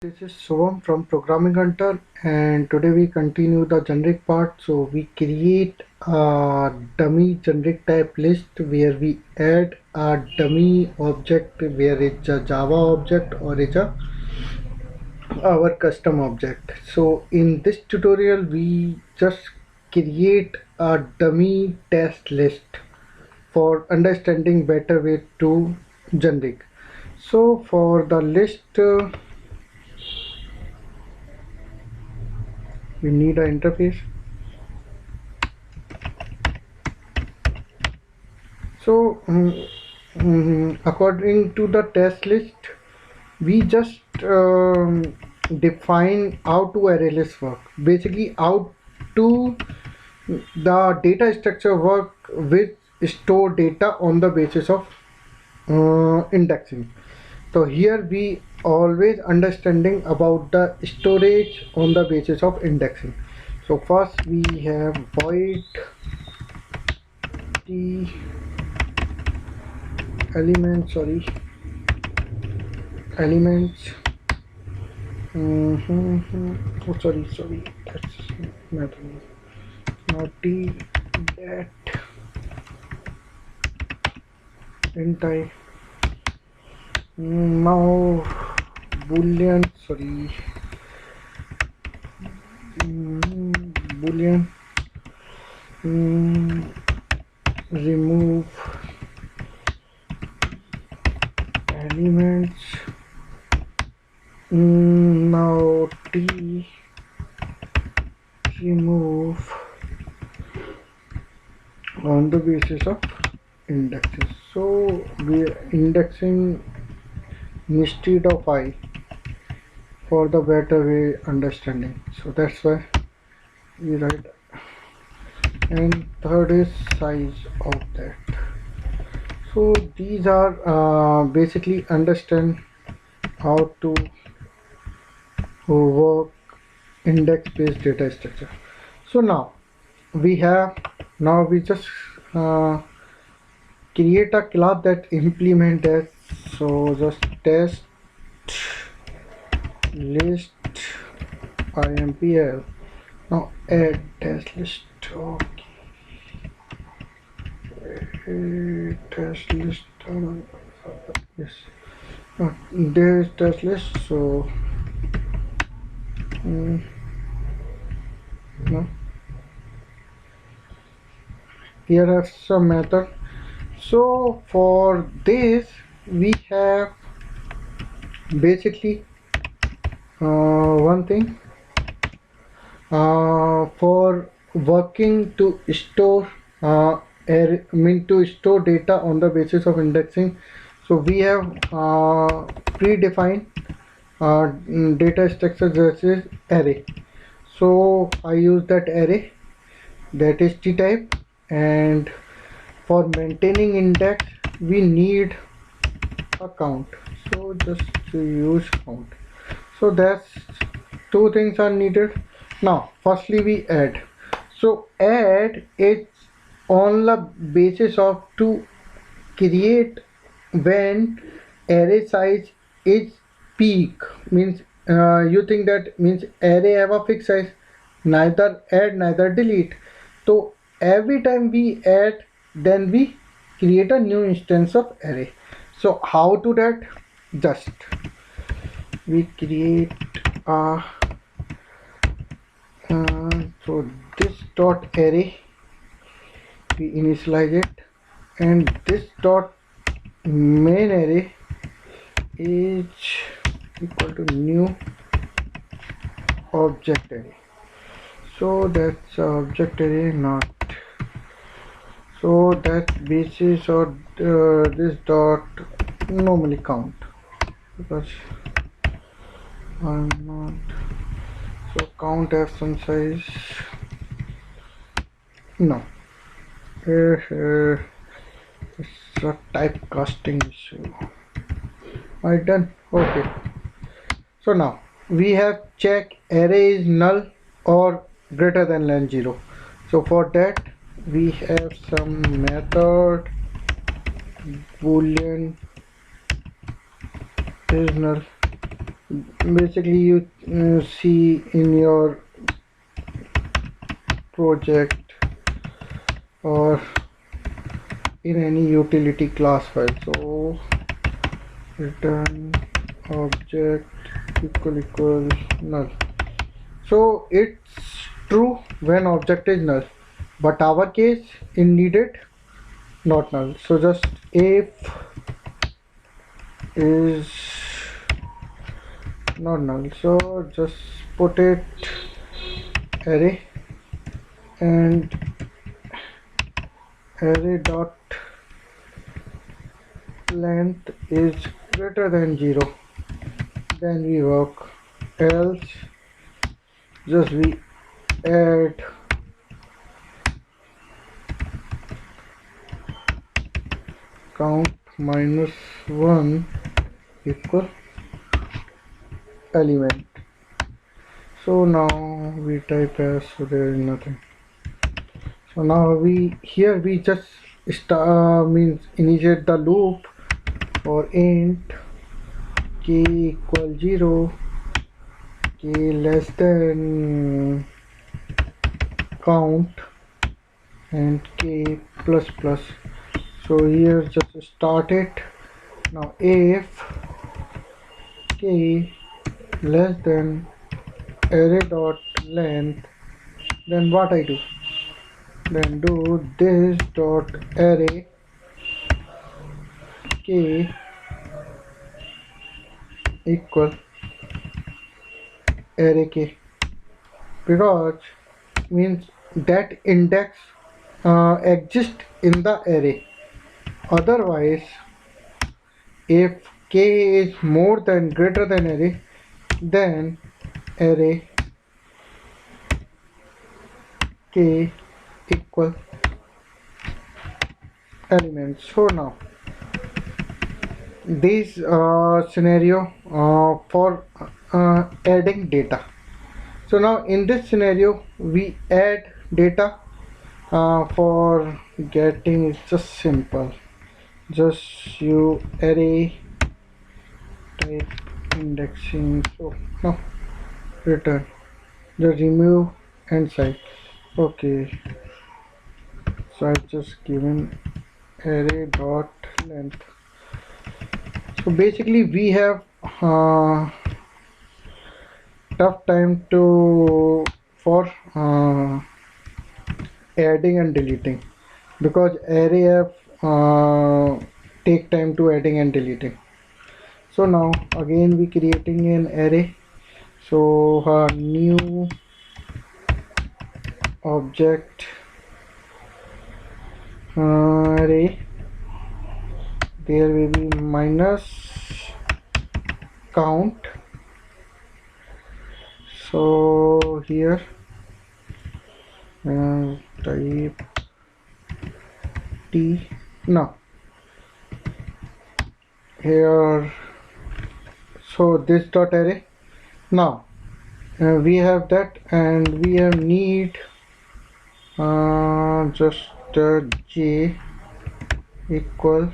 This is Soam from Programming Hunter, and today we continue the generic part. So we create a dummy generic type list where we add a dummy object where it's a Java object or it's a our custom object. So in this tutorial we just create a dummy test list for understanding better way to generic. So for the list we need an interface. So according to the test list, we just define how to array list work. Basically, how to the data structure work with store data on the basis of indexing. So here we always understanding about the storage on the basis of indexing. So first we have void t elements oh sorry, that's not t that int I now boolean boolean remove elements now t remove on the basis of indexes. So we are indexing instead of I for the better way understanding. So that's why we write, and third is size of that. So these are basically understand how to work index based data structure. So now we just create a class that implement that. So just test list impl. Now add test list. Okay, test list. Yes, there is test list. So no, here are some method. So for this we have basically one thing for working to store to store data on the basis of indexing. So we have predefined data structure versus array. So I use that array, that is t type, and for maintaining index we need a count. So just to use count. So that's two things are needed. Now firstly we add. So add is on the basis of to create when array size is peak, means you think that means array have a fixed size, neither add neither delete. So every time we add, then we create a new instance of array. So how to that? Just we create a so this dot array we initialize it, and this dot main array is equal to new object array. So that's object array, not so that basis or this dot normally count, because I'm not. So count have some size. No, it's a typecasting issue. I done. Okay. So now we have check array is null or greater than 0. So for that we have some method boolean is null Basically you see in your project or in any utility class file. So return object equal null. So it's true when object is null, but our case it needed not null. So just if is not null, so just put it array and array dot length is greater than 0, then we work, else just we add count minus 1 equal element. So now we type as, so there is nothing. So now we just means initiate the loop for int k equal 0, k less than count, and k plus plus. So here just start it. Now if k less than array dot length, then what I do? Then do this dot array k equal array k, because means that index exists in the array. Otherwise, if k is more than greater than array, then array k equal elements. So now this scenario for adding data. So now in this scenario we add data. For getting, it's just simple, just you array type indexing. So now return, just remove and cite. Okay, so I just given array dot length. So basically we have tough time to for adding and deleting, because array have take time to adding and deleting. So now again we creating an array. So new object array, there will be minus count. So here type t. Now here, so this dot array. Now we have that, and we have need just j equal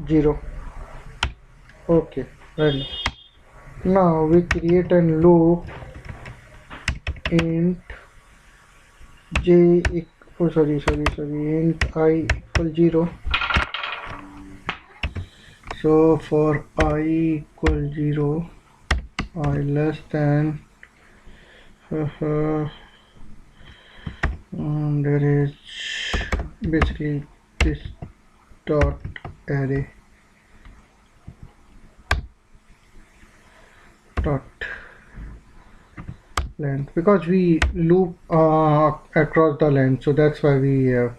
0. Okay, right. Now we create a loop int j int I equal 0. So for I equal 0, I less than there is basically this dot array dot length, because we loop across the length, so that's why we have.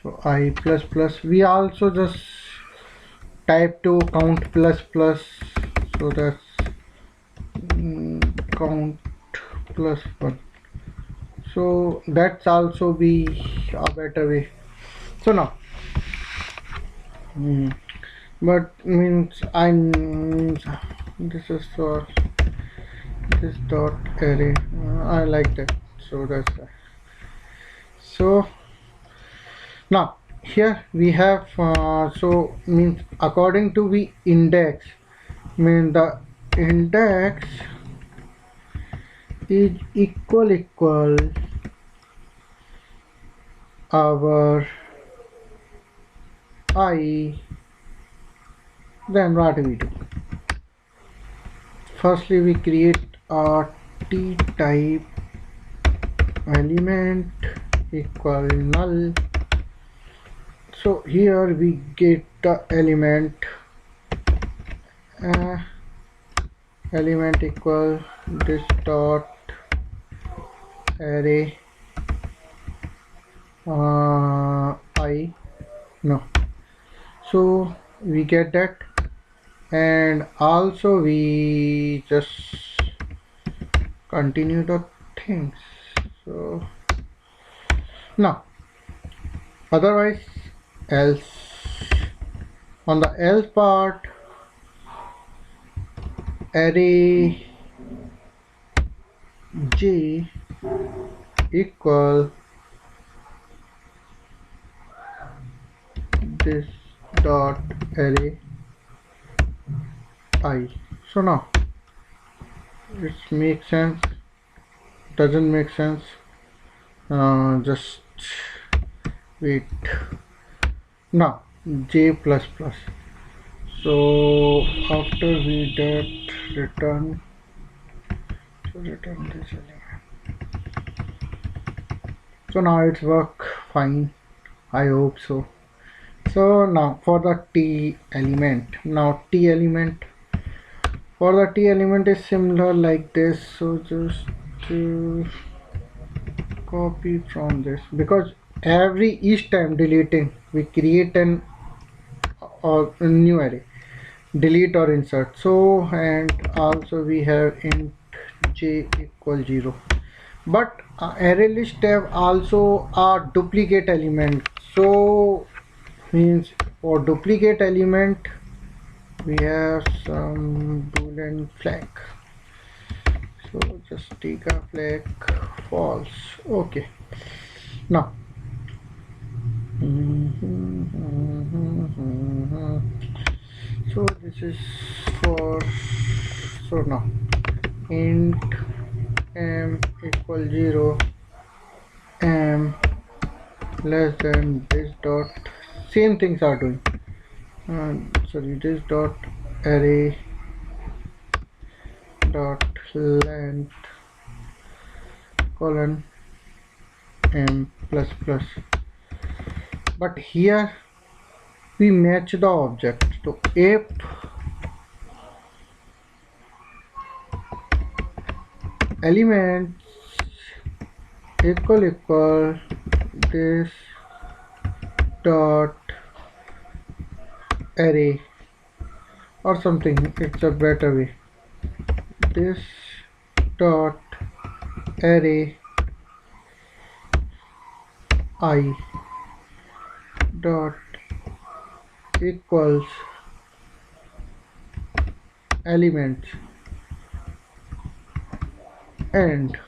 So I plus plus, we also just type to count plus plus, so that's count plus 1. So that's also be a better way. So now but means this is for this dot array. I like that, so that's that. So now here we have so means according to we index, mean the index is equal our I. Then what we do, firstly we create a t type element equal null. So here we get the element uh, element equal this dot array I, no, so we get that, and also we just continue the things. So now otherwise else, on the else part, array j equal this dot array I. So now it makes sense, doesn't make sense, just wait. Now j plus plus, so after we did return, so return this element. So now it's work fine, I hope so. So now for the t element, now t element, for the t element is similar like this. So just copy from this, because each time deleting we create an a new array, delete or insert. So and also we have int j equal 0, but array list have also a duplicate element. So means for duplicate element we have some boolean flag, so just take a flag false. Okay, now so this is for, so now int m equal 0, m less than this dot, same things are doing, sorry, this dot array dot length colon m plus plus, but here we match the object. So if elements equal this dot array or something, it's a better way, this dot array I dot equals elements, and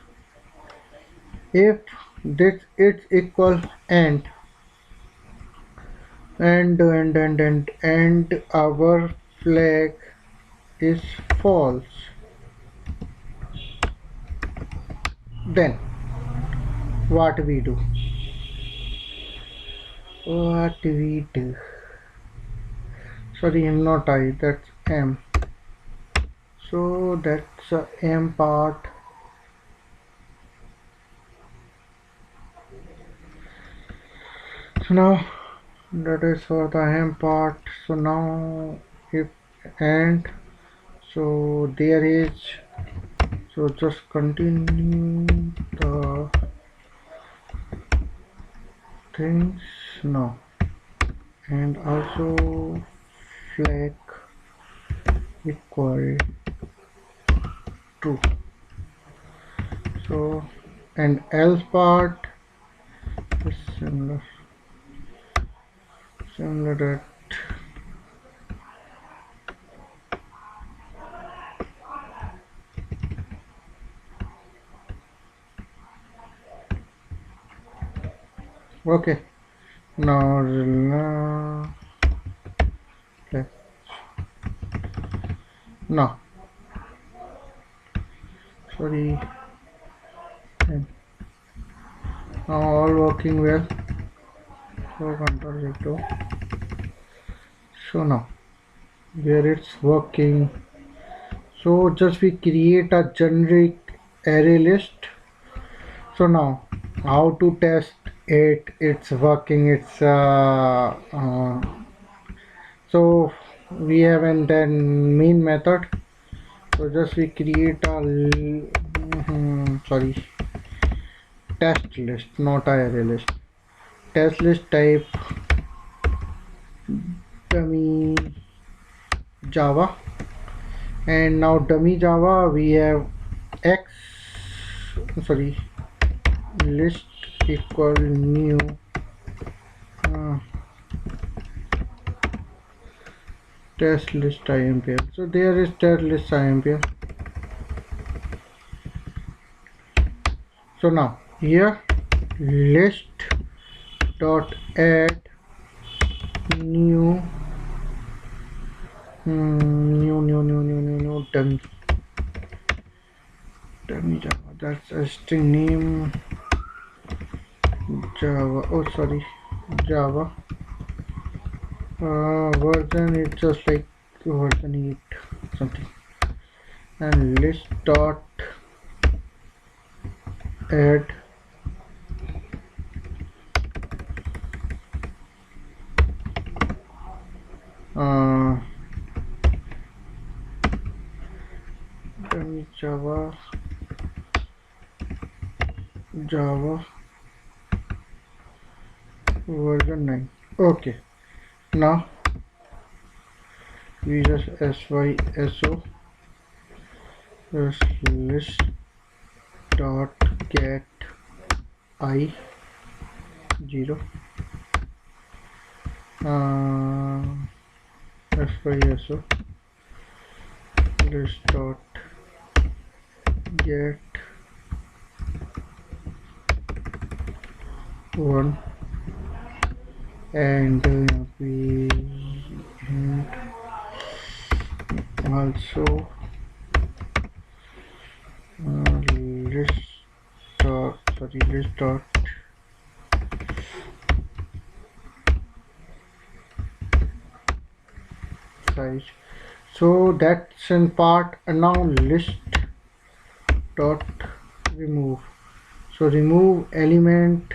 if this it's equal and our flag is false, then what we do, sorry, not I, that's m, so that's m part. So now that is for the m part. So now if and, so there is, so just continue the things now, and also flag equal true. So and else part is similar that. Okay, Now okay. Now sorry, and now all working well. So control F2. So now where it's working, so just we create a generic array list. So now how to test it, it's working, it's so we have an then main method. So just we create a sorry, test list, not a array list. Test list type dummy java, and now dummy java we have x, sorry, list equal new uh, test list impl. So there is test list impl. So now here list dot add new new dummy java, that's a string name java, oh sorry, java version, it's just like version 8 something, and list dot add dummy java version 9. Okay, now we just syso list dot get I 0 syso list dot get 1, and we and also list dot size. So that's in part. And now list dot remove. So remove element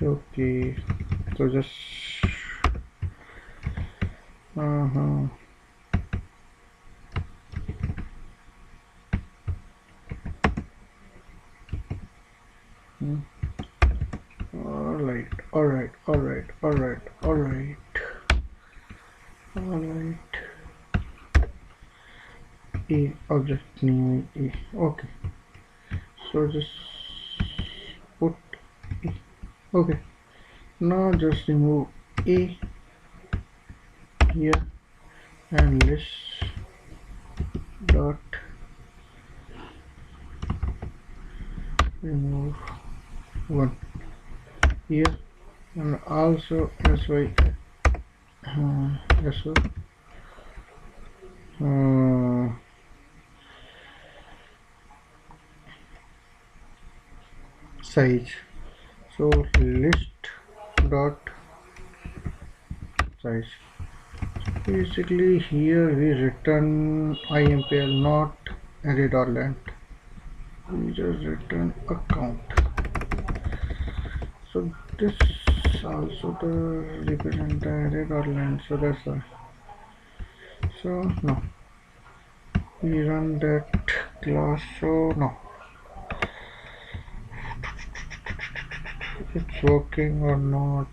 okay, so just all right. A object name A. Okay, so just put A. Okay, now just remove A here and list dot remove 1 here, and also sy size. So list dot size. Basically here we return impl, not array.length. We just return a count. So this also the represent the array.length. So that's why. So now we run that class. So now it's working or not.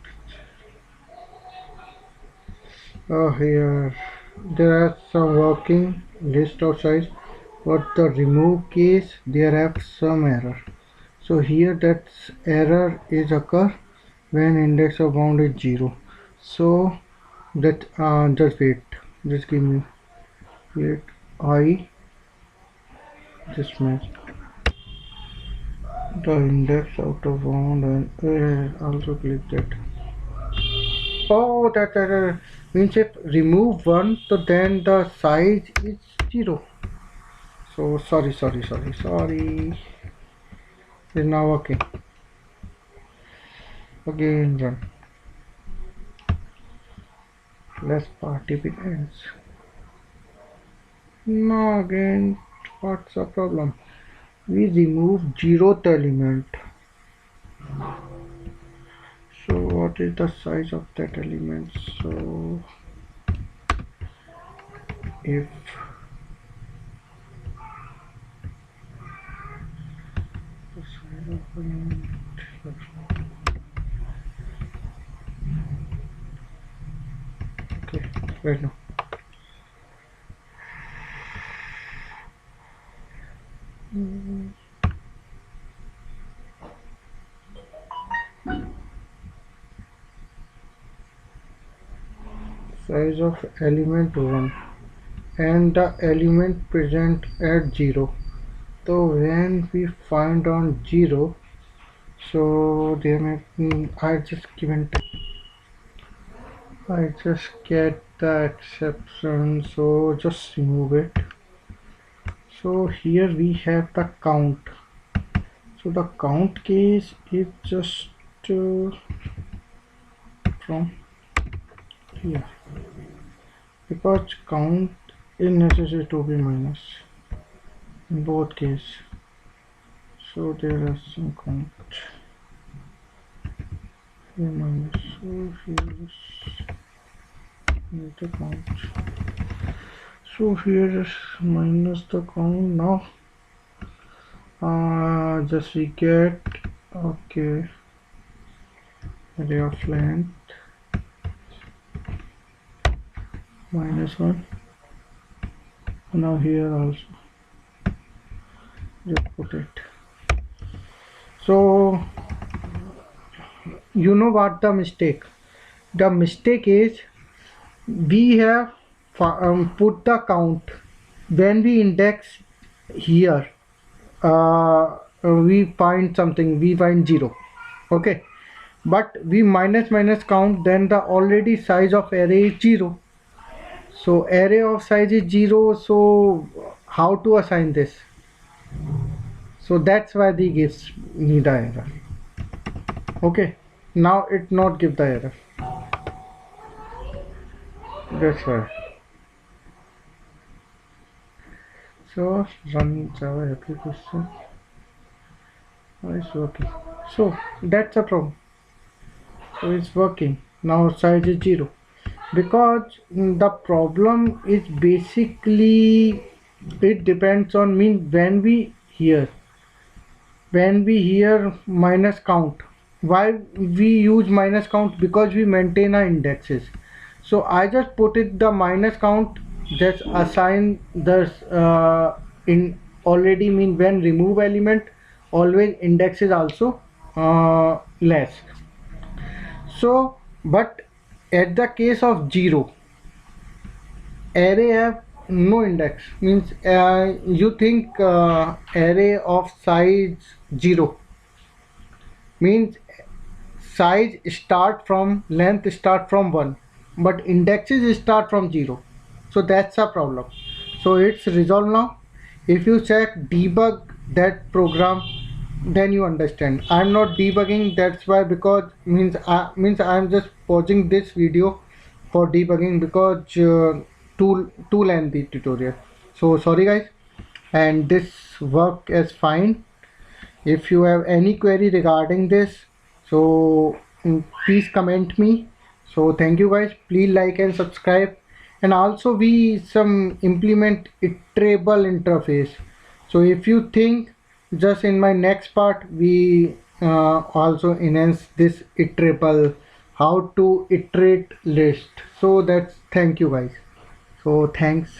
Oh, here there are some working list of size, but the remove case there have some error. So here that error is occur when index of bound is 0. So That just wait, just give me wait. I just missed the index out of bound and also click that. Oh, that means if remove one, so then the size is 0. So sorry. It's now okay. Again run. Let's party begins. No, again, what's the problem? We remove 0th element. So what is the size of that element? So if the size of element, okay, right now. Size of element 1 and the element present at 0. So when we find on 0, so there may I just get the exception, so just remove it. So here we have the count. So the count case is just from here, because count is necessary to be minus in both cases. So there is some count here minus. So here is the count. So here is minus the count. Now just we get okay array of length -1. Now here also just put it. So you know what the mistake? The mistake is we have put the count when we index here. We find something, we find 0, okay, but we minus count, then the already size of array is 0. So array of size is 0, so how to assign this? So that's why they gives me the error. Okay, now it not give the error. That's why. So run Java application. It's working. So that's a problem. So it's working. Now size is 0. Because the problem is basically it depends on when we hear minus count. Why we use minus count? Because we maintain our indexes. So I just put it the minus count, just assign this in already when remove element always index is also less. So but at the case of 0, array have no index, means you think array of size 0 means size start from length start from 1, but indexes start from 0. So that's a problem. So it's resolved now. If you check debug that program, then you understand. I'm not debugging, that's why, because I'm just pausing this video for debugging, because too lengthy tutorial. So sorry guys, and this work is fine. If you have any query regarding this, so please comment me. So thank you guys, please like and subscribe. And also we some implement iterable interface. So if you think, just in my next part we also enhance this iterable, how to iterate list. So that's, thank you guys. So thanks.